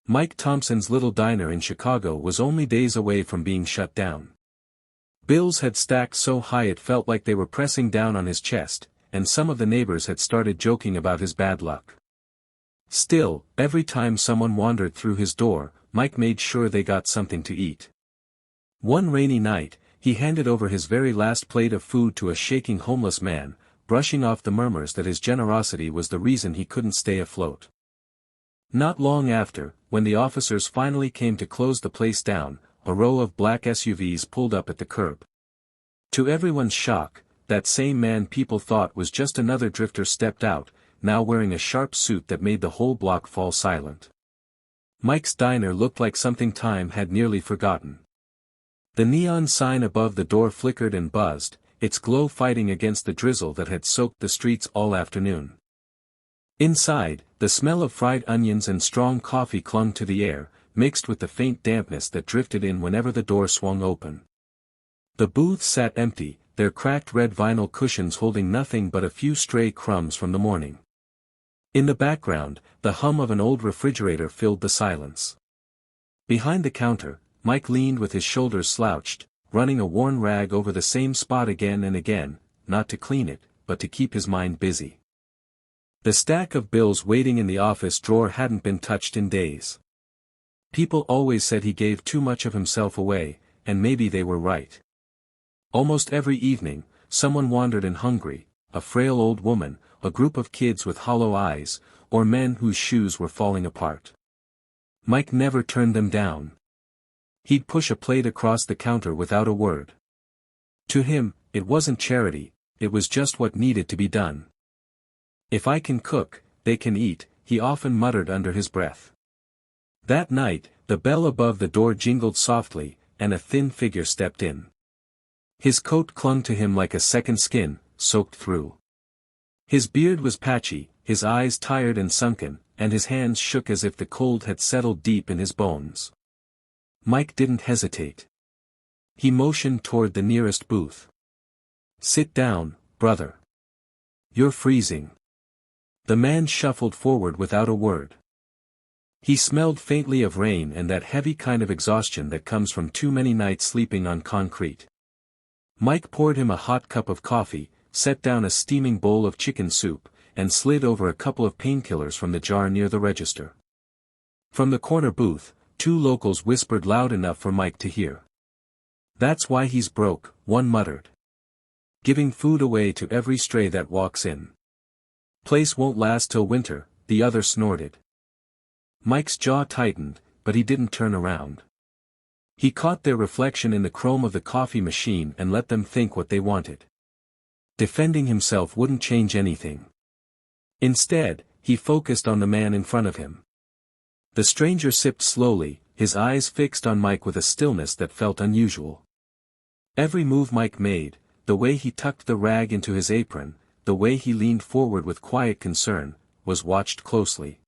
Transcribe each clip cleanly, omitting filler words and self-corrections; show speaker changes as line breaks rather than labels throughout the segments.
Mike Thompson's little diner in Chicago was only days away from being shut down. Bills had stacked so high it felt like they were pressing down on his chest, and some of the neighbors had started joking about his bad luck. Still, every time someone wandered through his door, Mike made sure they got something to eat. One rainy night, he handed over his very last plate of food to a shaking homeless man, brushing off the murmurs that his generosity was the reason he couldn't stay afloat. Not long after, when the officers finally came to close the place down, a row of black SUVs pulled up at the curb. To everyone's shock, that same man people thought was just another drifter stepped out, now wearing a sharp suit that made the whole block fall silent. Mike's diner looked like something time had nearly forgotten. The neon sign above the door flickered and buzzed, its glow fighting against the drizzle that had soaked the streets all afternoon. Inside, the smell of fried onions and strong coffee clung to the air, mixed with the faint dampness that drifted in whenever the door swung open. The booth sat empty, their cracked red vinyl cushions holding nothing but a few stray crumbs from the morning. In the background, the hum of an old refrigerator filled the silence. Behind the counter, Mike leaned with his shoulders slouched, running a worn rag over the same spot again and again, not to clean it, but to keep his mind busy. The stack of bills waiting in the office drawer hadn't been touched in days. People always said he gave too much of himself away, and maybe they were right. Almost every evening, someone wandered in hungry, a frail old woman, a group of kids with hollow eyes, or men whose shoes were falling apart. Mike never turned them down. He'd push a plate across the counter without a word. To him, it wasn't charity, it was just what needed to be done. "If I can cook, they can eat," he often muttered under his breath. That night, the bell above the door jingled softly, and a thin figure stepped in. His coat clung to him like a second skin, soaked through. His beard was patchy, his eyes tired and sunken, and his hands shook as if the cold had settled deep in his bones. Mike didn't hesitate. He motioned toward the nearest booth. "Sit down, brother. You're freezing." The man shuffled forward without a word. He smelled faintly of rain and that heavy kind of exhaustion that comes from too many nights sleeping on concrete. Mike poured him a hot cup of coffee, set down a steaming bowl of chicken soup, and slid over a couple of painkillers from the jar near the register. From the corner booth, two locals whispered loud enough for Mike to hear. "That's why he's broke," one muttered. "Giving food away to every stray that walks in. Place won't last till winter," the other snorted. Mike's jaw tightened, but he didn't turn around. He caught their reflection in the chrome of the coffee machine and let them think what they wanted. Defending himself wouldn't change anything. Instead, he focused on the man in front of him. The stranger sipped slowly, his eyes fixed on Mike with a stillness that felt unusual. Every move Mike made, the way he tucked the rag into his apron, the way he leaned forward with quiet concern, was watched closely.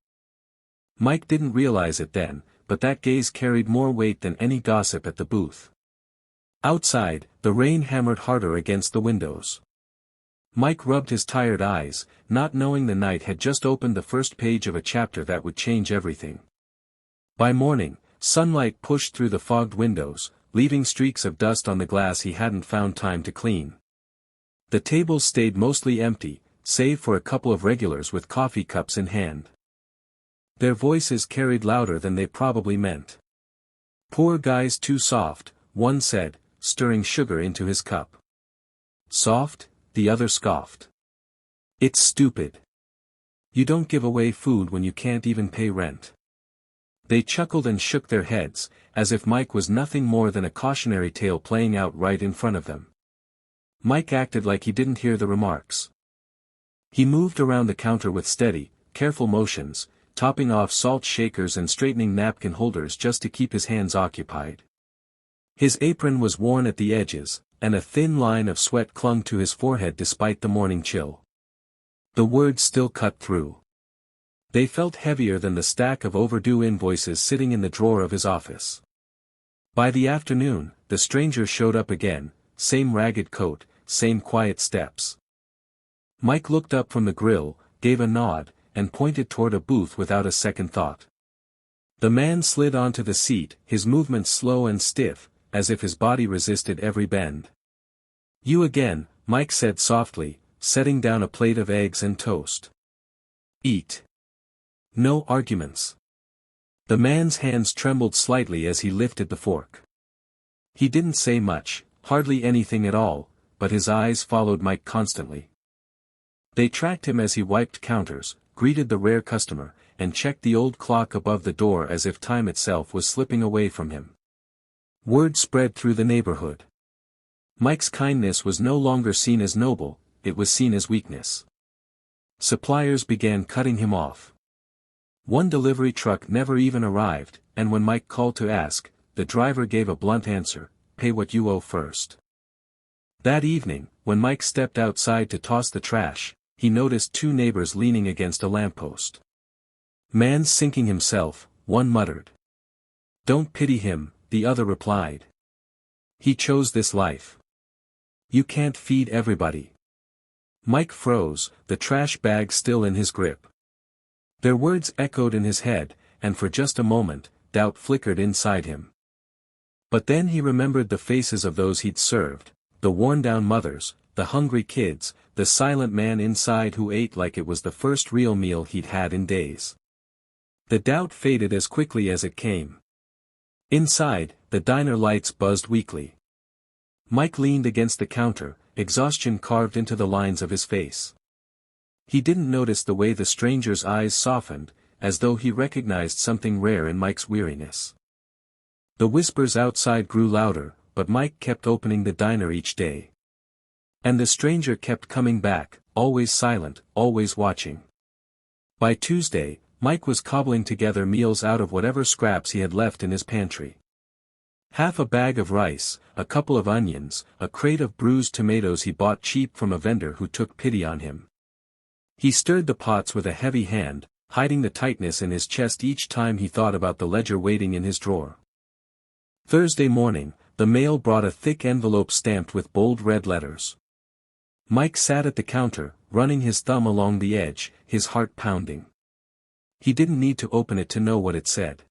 Mike didn't realize it then, but that gaze carried more weight than any gossip at the booth. Outside, the rain hammered harder against the windows. Mike rubbed his tired eyes, not knowing the night had just opened the first page of a chapter that would change everything. By morning, sunlight pushed through the fogged windows, leaving streaks of dust on the glass he hadn't found time to clean. The tables stayed mostly empty, save for a couple of regulars with coffee cups in hand. Their voices carried louder than they probably meant. "Poor guy's too soft," one said, stirring sugar into his cup. "Soft?" the other scoffed. "It's stupid. You don't give away food when you can't even pay rent." They chuckled and shook their heads, as if Mike was nothing more than a cautionary tale playing out right in front of them. Mike acted like he didn't hear the remarks. He moved around the counter with steady, careful motions, topping off salt shakers and straightening napkin holders just to keep his hands occupied. His apron was worn at the edges, and a thin line of sweat clung to his forehead despite the morning chill. The words still cut through. They felt heavier than the stack of overdue invoices sitting in the drawer of his office. By the afternoon, the stranger showed up again, same ragged coat, same quiet steps. Mike looked up from the grill, gave a nod, and pointed toward a booth without a second thought. The man slid onto the seat, his movements slow and stiff, as if his body resisted every bend. "You again," Mike said softly, setting down a plate of eggs and toast. "Eat. No arguments." The man's hands trembled slightly as he lifted the fork. He didn't say much, hardly anything at all, but his eyes followed Mike constantly. They tracked him as he wiped counters, greeted the rare customer, and checked the old clock above the door as if time itself was slipping away from him. Word spread through the neighborhood. Mike's kindness was no longer seen as noble, it was seen as weakness. Suppliers began cutting him off. One delivery truck never even arrived, and when Mike called to ask, the driver gave a blunt answer: "Pay what you owe first." That evening, when Mike stepped outside to toss the trash, he noticed two neighbors leaning against a lamppost. "Man's sinking himself," one muttered. "Don't pity him," the other replied. "He chose this life. You can't feed everybody." Mike froze, the trash bag still in his grip. Their words echoed in his head, and for just a moment, doubt flickered inside him. But then he remembered the faces of those he'd served, the worn-down mothers, the hungry kids, the silent man inside who ate like it was the first real meal he'd had in days. The doubt faded as quickly as it came. Inside, the diner lights buzzed weakly. Mike leaned against the counter, exhaustion carved into the lines of his face. He didn't notice the way the stranger's eyes softened, as though he recognized something rare in Mike's weariness. The whispers outside grew louder, but Mike kept opening the diner each day. And the stranger kept coming back, always silent, always watching. By Tuesday, Mike was cobbling together meals out of whatever scraps he had left in his pantry. Half a bag of rice, a couple of onions, a crate of bruised tomatoes he bought cheap from a vendor who took pity on him. He stirred the pots with a heavy hand, hiding the tightness in his chest each time he thought about the ledger waiting in his drawer. Thursday morning, the mail brought a thick envelope stamped with bold red letters. Mike sat at the counter, running his thumb along the edge, his heart pounding. He didn't need to open it to know what it said.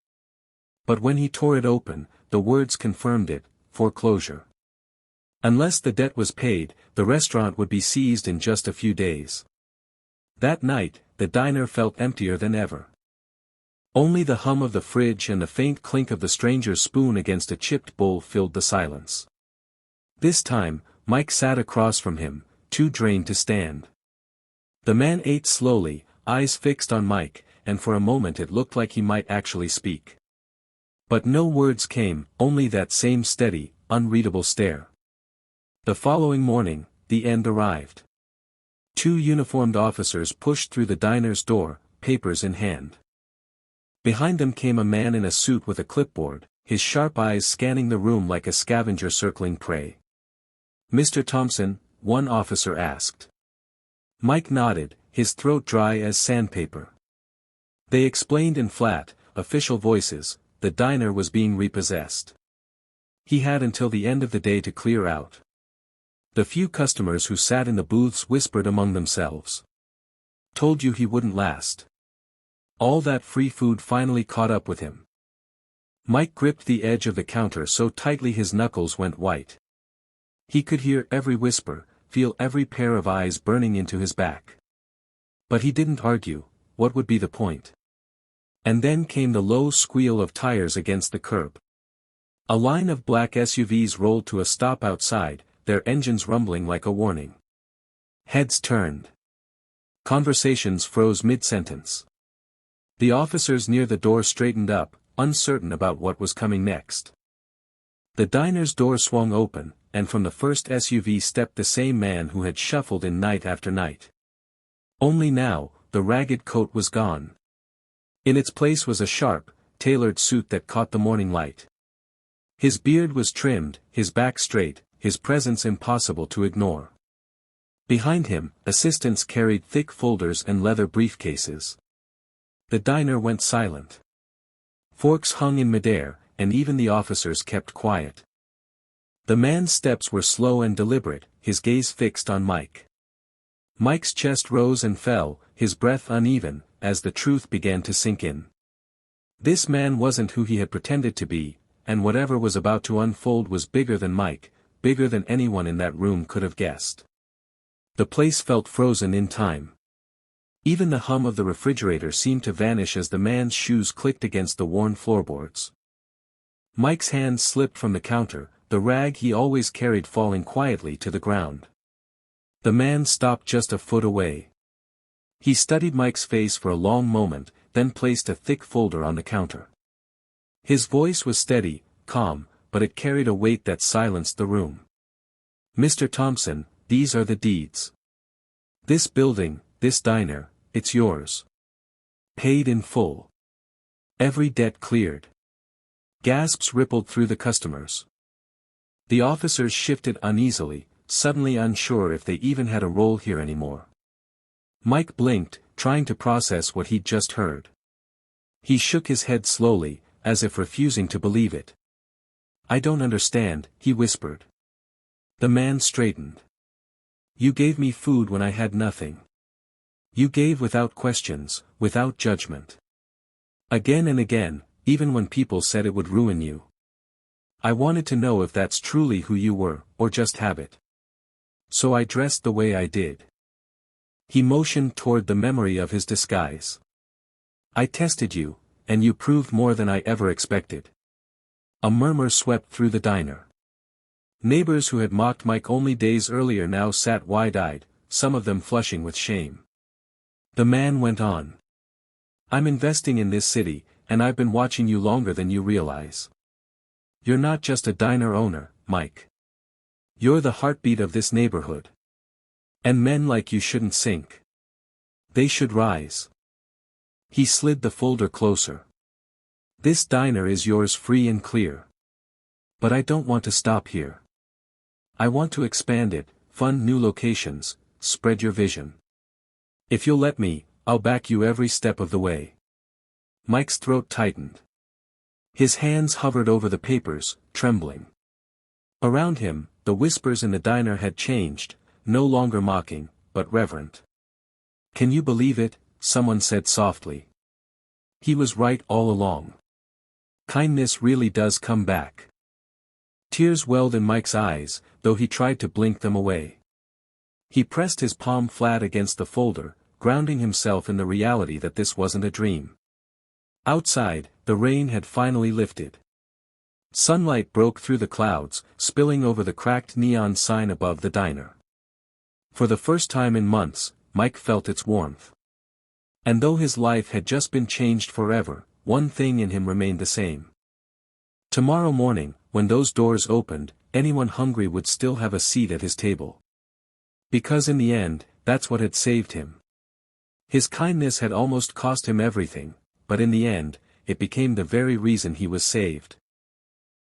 But when he tore it open, the words confirmed it: foreclosure. Unless the debt was paid, the restaurant would be seized in just a few days. That night, the diner felt emptier than ever. Only the hum of the fridge and the faint clink of the stranger's spoon against a chipped bowl filled the silence. This time, Mike sat across from him, too drained to stand. The man ate slowly, eyes fixed on Mike, and for a moment it looked like he might actually speak. But no words came, only that same steady, unreadable stare. The following morning, the end arrived. Two uniformed officers pushed through the diner's door, papers in hand. Behind them came a man in a suit with a clipboard, his sharp eyes scanning the room like a scavenger circling prey. "Mr. Thompson?" one officer asked. Mike nodded, his throat dry as sandpaper. They explained in flat, official voices: the diner was being repossessed. He had until the end of the day to clear out. The few customers who sat in the booths whispered among themselves. "Told you he wouldn't last." All that free food finally caught up with him. Mike gripped the edge of the counter so tightly his knuckles went white. He could hear every whisper, feel every pair of eyes burning into his back. But he didn't argue. What would be the point? And then came the low squeal of tires against the curb. A line of black SUVs rolled to a stop outside, their engines rumbling like a warning. Heads turned. Conversations froze mid-sentence. The officers near the door straightened up, uncertain about what was coming next. The diner's door swung open, and from the first SUV stepped the same man who had shuffled in night after night. Only now, the ragged coat was gone. In its place was a sharp, tailored suit that caught the morning light. His beard was trimmed, his back straight, his presence impossible to ignore. Behind him, assistants carried thick folders and leather briefcases. The diner went silent. Forks hung in midair, and even the officers kept quiet. The man's steps were slow and deliberate, his gaze fixed on Mike. Mike's chest rose and fell, his breath uneven, as the truth began to sink in. This man wasn't who he had pretended to be, and whatever was about to unfold was bigger than Mike, bigger than anyone in that room could have guessed. The place felt frozen in time. Even the hum of the refrigerator seemed to vanish as the man's shoes clicked against the worn floorboards. Mike's hand slipped from the counter, the rag he always carried falling quietly to the ground. The man stopped just a foot away. He studied Mike's face for a long moment, then placed a thick folder on the counter. His voice was steady, calm, but it carried a weight that silenced the room. "Mr. Thompson, these are the deeds. This building, this diner, it's yours. Paid in full. Every debt cleared." Gasps rippled through the customers. The officers shifted uneasily, suddenly unsure if they even had a role here anymore. Mike blinked, trying to process what he'd just heard. He shook his head slowly, as if refusing to believe it. "I don't understand," he whispered. The man straightened. "You gave me food when I had nothing. You gave without questions, without judgment. Again and again, even when people said it would ruin you. I wanted to know if that's truly who you were, or just habit. So I dressed the way I did." He motioned toward the memory of his disguise. "I tested you, and you proved more than I ever expected." A murmur swept through the diner. Neighbors who had mocked Mike only days earlier now sat wide-eyed, some of them flushing with shame. The man went on. "I'm investing in this city, and I've been watching you longer than you realize. You're not just a diner owner, Mike. You're the heartbeat of this neighborhood. And men like you shouldn't sink. They should rise." He slid the folder closer. "This diner is yours free and clear. But I don't want to stop here. I want to expand it, fund new locations, spread your vision. If you'll let me, I'll back you every step of the way." Mike's throat tightened. His hands hovered over the papers, trembling. Around him, the whispers in the diner had changed, no longer mocking, but reverent. "Can you believe it?" someone said softly. "He was right all along. Kindness really does come back." Tears welled in Mike's eyes, though he tried to blink them away. He pressed his palm flat against the folder, grounding himself in the reality that this wasn't a dream. Outside, the rain had finally lifted. Sunlight broke through the clouds, spilling over the cracked neon sign above the diner. For the first time in months, Mike felt its warmth. And though his life had just been changed forever, one thing in him remained the same. Tomorrow morning, when those doors opened, anyone hungry would still have a seat at his table. Because in the end, that's what had saved him. His kindness had almost cost him everything, but in the end, it became the very reason he was saved.